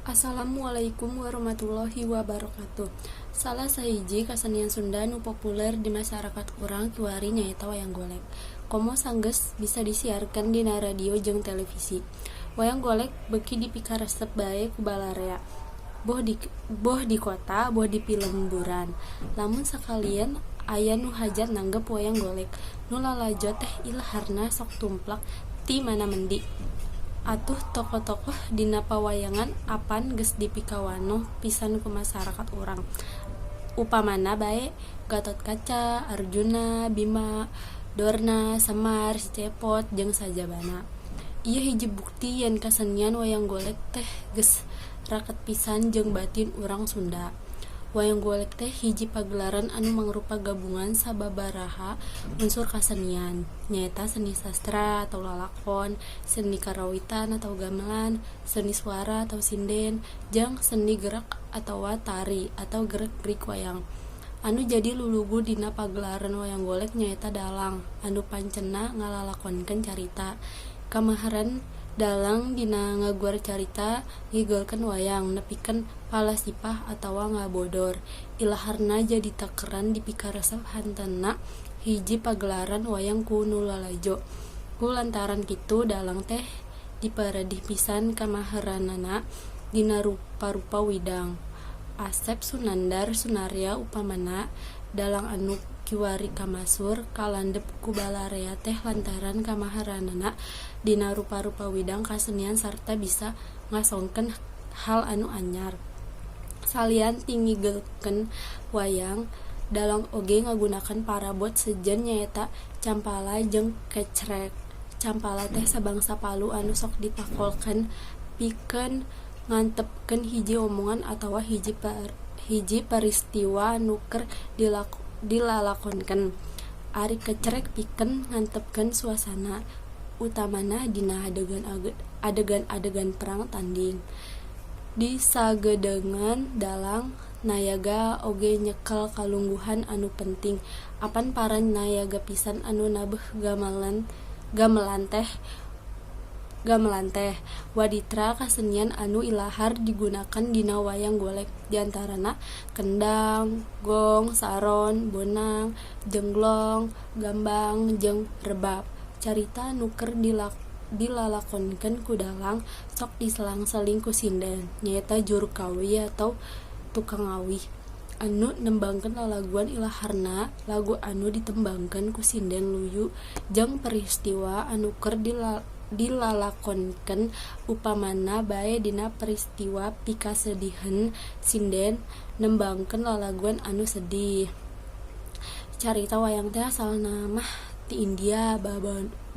Assalamualaikum warahmatullahi wabarakatuh. Salah sahiji kasenian Sunda nu populer di masyarakat urang kiwari nyaeta wayang golek. Komo sanggeus bisa disiarkan dina radio jeung televisi. Wayang golek beuki dipikaresep bae ku balarea. Boh di kota, boh di pilemburan. Lamun sakalian aya nu hajat nanggep wayang golek, nu lalajo teh ilharna sok tumplak ti mana mendi. Atuh tokoh-tokoh dina pawayangan apan geus dipikawanoh pisan ku masyarakat urang. Upamana bae Gatot Kaca, Arjuna, Bima, Dorna, Semar, Si Cepot jeung sajabana. Ieu hiji bukti yen kasenian wayang golek teh geus raket pisan jeung batin urang Sunda. Wayang golek teh hiji pagelaran anu mangrupa gabungan sababaraha unsur kasenian, nyaeta seni sastra atau lalakon, seni karawitan atau gamelan, seni suara atau sinden, jeung seni gerak atau tari atau gerak-gerik wayang. Anu jadi lulugu dina pagelaran wayang golek nyaeta dalang, anu pancena ngalalakonkeun carita. Kamaharan dalang dina ngaguar carita ngigolkeun wayang nepikeun palasipah atawa ngabodor. Ilaharna jadi takeran dipikaresep hantena hiji pagelaran wayang ku nu lalajo. Ku lantaran kitu dalang teh diparadih pisan kamaharanana dina rupa-rupa widang. Asep Sunandar Sunaria upamana dalang anu kiwari kamasur kalandep ku balarea teh lantaran kamaharanana dina rupa-rupa widang kasenian sarta bisa ngasongkeun hal anu anyar. Salian tingigeukeun wayang, dalang oge ngagunakeun parabot sejen nyaeta campala jeung kecrek. Campala teh sabangsa palu anu sok dipakolkeun pikeun ngantepkeun hiji omongan atawa hiji peristiwa anu keur dilalakonkeun. Ari kecrek pikeun ngantepkeun suasana, utamana dina adegan perang tanding. Di sageudeungan dalang nayaga oge nyekel kalungguhan anu penting. Apan paran nayaga pisan anu nabeh gamelan teh waditra kasenian anu ilahar digunakan dina wayang golek, diantarana kendang, gong, saron, bonang, jenglong, gambang, jeung rebab. Carita nu keur dilalakonkeun ku dalang sok diselang-seling ku sinden, nyaeta juru kawi atau tukang ngawih anu nembangkeun lalaguan ilaharna lagu anu ditembangkeun ku sinden luyu jeung peristiwa anu keur dilalakonkeun. Upamana bae dina peristiwa pikasedihan sinden nembangkeun lalaguan anu sedih. Carita wayang teh asalna mah ti India,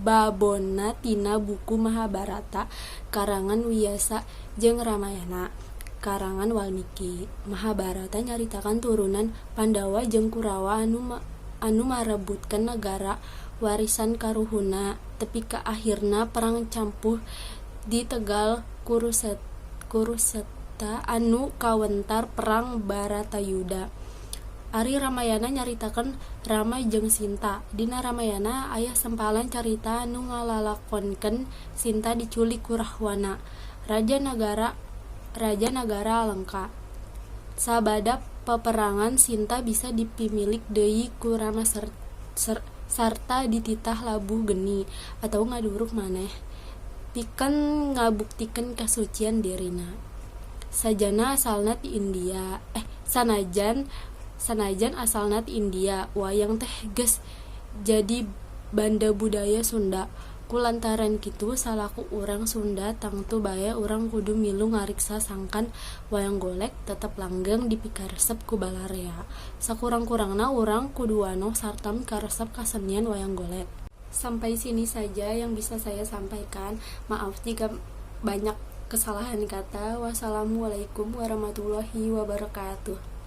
babonna tina buku Mahabharata karangan Wyasa jeung Ramayana karangan Walmiki. Mahabharata nyaritakan turunan Pandawa jeung Kurawa anu marebutkeun negara warisan karuhuna, tepi ka akhirna perang campuh di tegal Kuruseta anu kawentar perang Baratayuda. Ari Ramayana nyaritakeun Rama jeung Sinta. Dina Ramayana aya sempalan carita anu ngalalakonkeun Sinta diculik ku Rahwana, raja nagara Alengka. Sabada peperangan Sinta bisa dipimilik deui ku Rama sarta dititah labu geni atau ngaduruk maneh pikeun ngabuktikeun kasucian dirina. Sanajan asalna ti India, wayang teh geus jadi banda budaya Sunda. Kulantaran kitu salaku urang Sunda tangtu bae urang kudu milu ngariksa sangkan wayang golek tetep langgeng dipikaresep ku balarea. Sakurang-kurangna urang kudu wanoh sarta mikaresep kasenian wayang golek. Sampai sini saja yang bisa saya sampaikan. Maaf jika banyak kesalahan kata. Wassalamualaikum warahmatullahi wabarakatuh.